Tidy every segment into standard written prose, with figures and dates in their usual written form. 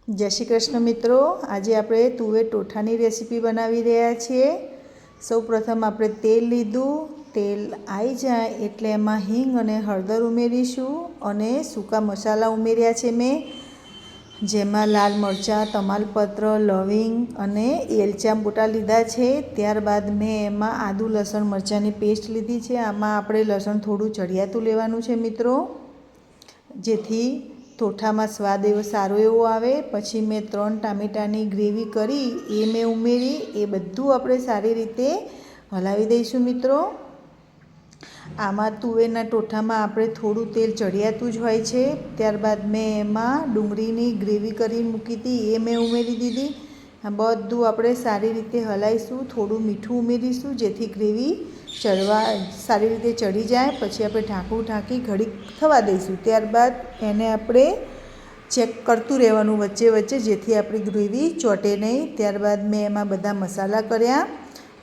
जय श्री कृष्ण मित्रों। आज आप तुवेर टोठानी रेसिपी बनावी रह्या छीए। सौ प्रथम आपणे तेल लीधुं। तेल आई जाए एटले एमां हींग अने हळदर उमेरीशुं अने सूका मसाला उमेर्या छे मैं, जेमां लाल मरचां, तमालपत्र, लविंग अने एलचा मोटा लीधा छे। त्यारबाद मैं एमां आदू लसण मरचांनी पेस्ट लीधी छे। आमां आपणे लसण थोडुं चढ़ियातुं लेवानुं छे मित्रों, जेथी टोठामां स्वाद एवो सारो एवो आवे। पछी मैं 3 टामेटानी ग्रेवी करी ए मैं उमेरी। ए बधुं आपणे सारी रीते हलावी दईशुं मित्रों। आमां तुवेરના टोठामां આપણે થોડું તેલ ચડિયાતું જ હોય છે। ત્યારબાદ મેં એમાં ડુંગળીની ગ્રેવી કરીને મૂકી હતી, એ મેં ઉમેરી દીધી। આ બધું આપણે સારી રીતે હલાવીશું। થોડું મીઠું ઉમેરીશું જેથી ગ્રેવી સારી રીતે ચડી જાય। પછી આપણે ઢાંકણું ઢાંકી ઘડીક થવા દઈશું। ત્યારબાદ એને આપણે ચેક કરતું રહેવાનું વચ્ચે વચ્ચે, જેથી આપણી ગ્રેવી ચોંટે નહીં। ત્યારબાદ મેં એમાં બધા મસાલા કર્યા।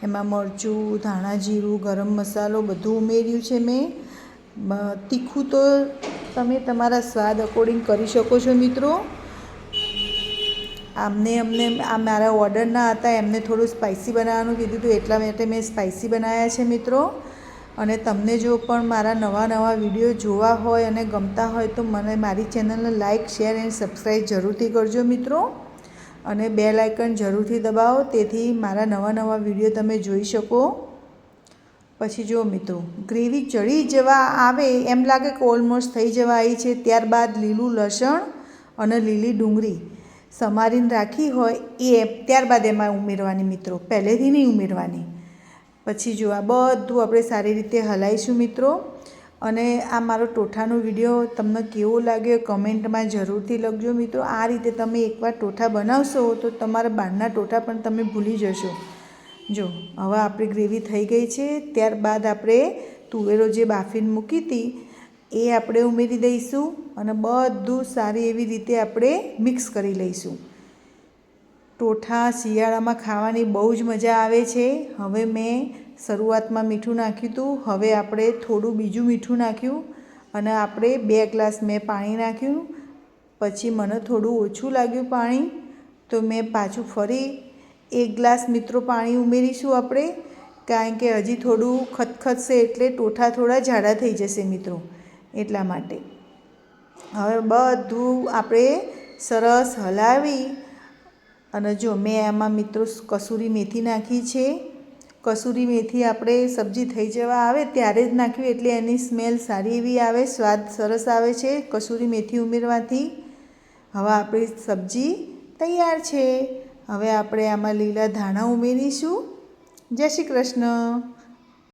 એમાં મરચું, ધાણા જીરું, ગરમ મસાલો બધું ઉમેર્યું છે મેં। તીખું તો તમે તમારા સ્વાદ અકોર્ડિંગ કરી શકો છો મિત્રો। અમને આ મારા ઓર્ડરના હતા, એમને થોડું સ્પાઇસી બનાવવાનું કીધું હતું, એટલા માટે મેં સ્પાઇસી બનાવ્યા છે મિત્રો। અને તમને જો પણ મારા નવા વિડીયો જોવા હોય અને ગમતા હોય તો મને મારી ચેનલને લાઇક, શેર એન્ડ સબસ્ક્રાઈબ જરૂરથી કરજો મિત્રો। અને બેલ આઇકન જરૂરથી દબાવો, તેથી મારા નવા વિડીયો તમે જોઈ શકો। પછી જો મિત્રો ગ્રેવી ચડી જવા આવે એમ લાગે કે ઓલમોસ્ટ થઈ જવા આવી છે, ત્યારબાદ લીલું લસણ અને લીલી ડુંગળી સમારીને રાખી હોય એ ત્યારબાદ એમાં ઉમેરવાની મિત્રો, પહેલેથી નહીં ઉમેરવાની। પછી જો આ બધું આપણે સારી રીતે હલાવીશું મિત્રો। અને આ મારો ટોઠાનો વિડીયો તમને કેવો લાગ્યો કમેન્ટમાં જરૂરથી લખજો મિત્રો। આ રીતે તમે એકવાર ટોઠા બનાવશો તો તમારા બહારના ટોઠા પણ તમે ભૂલી જશો। જો હવે આપણી ગ્રેવી થઈ ગઈ છે। ત્યારબાદ આપણે તુવેરો જે બાફીને મૂકી હતી એ આપણે ઉમેરી દઈશું અને બધું સારી એવી રીતે આપણે મિક્સ કરી લઈશું। ટોઠા શિયાળામાં ખાવાની બહુ જ મજા આવે છે। હવે મેં શરૂઆતમાં મીઠું નાખ્યું હતું, હવે આપણે થોડું બીજું મીઠું નાખ્યું અને આપણે 2 ગ્લાસ મેં પાણી નાખ્યું। પછી મને થોડું ઓછું લાગ્યું પાણી, તો મેં પાછું ફરી 1 ગ્લાસ મિત્રો પાણી ઉમેરીશું આપણે, કારણ કે હજી થોડું ખતખતશે એટલે ટોઠા થોડા જાડા થઈ જશે મિત્રો, એટલા માટે। હવે બધું આપણે સરસ હલાવી અને જો મેં આમાં મિત્રો કસૂરી મેથી નાખી છે। કસૂરી મેથી આપણે સબ્જી થઈ જવા આવે ત્યારે જ નાખ્યું, એટલે એની સ્મેલ સારી એવી આવે, સ્વાદ સરસ આવે છે કસૂરી મેથી ઉમેરવાથી। હવે આપણી સબ્જી તૈયાર છે। હવે આપણે આમાં લીલા ધાણા ઉમેરીશું। જય શ્રી કૃષ્ણ।